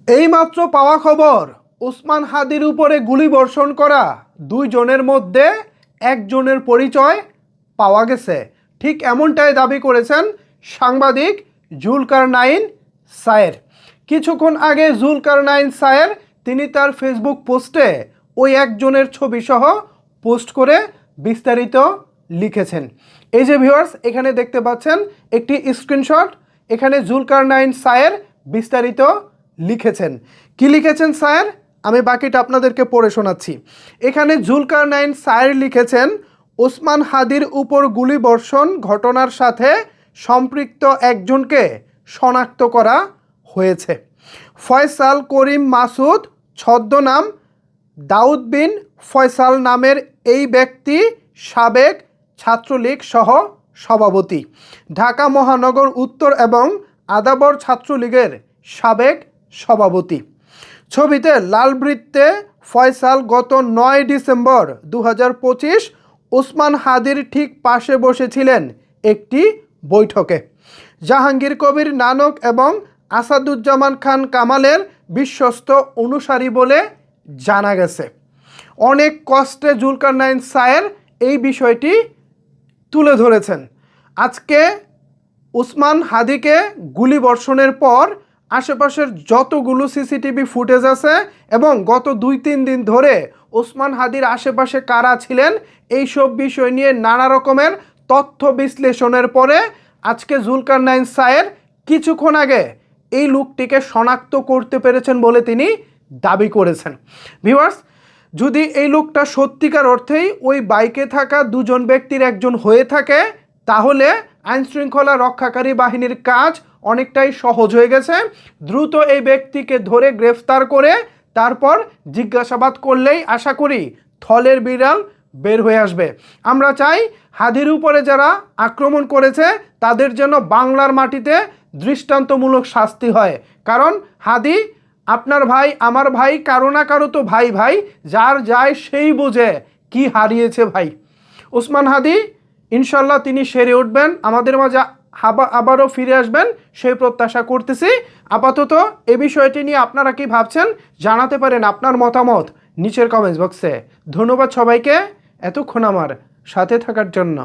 এইমাত্র পাওয়া খবর, ওসমান হাদির উপরে গুলিবর্ষণ করা দুইজনের মধ্যে একজনের পরিচয় পাওয়া গেছে। ঠিক এমনটাই দাবি করেছেন সাংবাদিক জুলকারনাইন সায়ের। কিছুক্ষণ আগে জুলকারনাইন সায়ের তিনি তার ফেসবুক পোস্টে ওই একজনের ছবি সহ পোস্ট করে বিস্তারিত লিখেছেন। এই যে ভিউয়ার্স, এখানে দেখতে পাচ্ছেন একটি স্ক্রিনশট। এখানে জুলকারনাইন সায়ের বিস্তারিত লিখেছেন। কি লিখেছেন সায়ের, আমি বাকিটা আপনাদেরকে পড়ে শোনাচ্ছি। এখানে জুলকারনাইন সায়ের লিখেছেন, ওসমান হাদির উপর গুলিবর্ষণ ঘটনার সাথে সম্পৃক্ত একজনকে শনাক্ত করা হয়েছে। ফয়সাল করিম মাসুদ ছদ্মনাম দাউদ বিন ফয়সাল নামের এই ব্যক্তি সাবেক ছাত্রলীগ সহ সভাপতি, ঢাকা মহানগর উত্তর এবং আদাবর ছাত্রলীগের সাবেক সভাপতি। ছবিতে লাল বৃত্তে ফয়সাল গত 9 ডিসেম্বর 2025 ওসমান হাদির ঠিক পাশে বসেছিলেন একটি বৈঠকে। জাহাঙ্গীর কবির নানক এবং আসাদুজ্জামান খান কামালের বিশ্বস্ত অনুসারী বলে জানা গেছে। অনেক কষ্টে জুলকারনাইন সায়ের এই বিষয়টি তুলে ধরেছেন। আজকে ওসমান হাদিকে গুলিবর্ষণের পর আশেপাশের যতগুলো সিসিটিভি ফুটেজ আছে এবং গত 2-3 দিন ধরে ওসমান হাদির আশেপাশে কারা ছিলেন এইসব বিষয় নিয়ে নানা রকমের তথ্য বিশ্লেষণের পরে আজকে জুলকারনাইন সায়ের কিছুক্ষণ আগে এই লোকটিকে শনাক্ত করতে পেরেছেন বলে তিনি দাবি করেছেন। ভিউয়ার্স, যদি এই লোকটা সত্যিকার অর্থেই ওই বাইকে থাকা দুজন ব্যক্তির একজন হয়ে থাকে, তাহলে আইনশৃঙ্খলা রক্ষাকারী বাহিনীর কাজ অনেকটাই সহজ হয়ে গেছে। দ্রুত এই ব্যক্তিকে ধরে গ্রেফতার করে তারপর জিজ্ঞাসাবাদ করলেই আশা করি থলের বিড়াল বের হয়ে আসবে। আমরা চাই হাদির উপরে যারা আক্রমণ করেছে তাদের যেন বাংলার মাটিতে দৃষ্টান্তমূলক শাস্তি হয়। কারণ হাদি আপনার ভাই, আমার ভাই, কারো না কারো তো ভাই ভাই, যার যায় সেই বোঝে কি হারিয়েছে ভাই। ওসমান হাদি ইনশাল্লাহ তিনি সেরে উঠবেন, আমাদের মাঝে আবারও ফিরে আসবেন সেই প্রত্যাশা করতেছি। আপাতত এ বিষয়টি নিয়ে আপনারা কি ভাবছেন জানাতে পারেন আপনার মতামত নিচের কমেন্টস বক্সে। ধন্যবাদ সবাইকে এতক্ষণ আমার সাথে থাকার জন্য।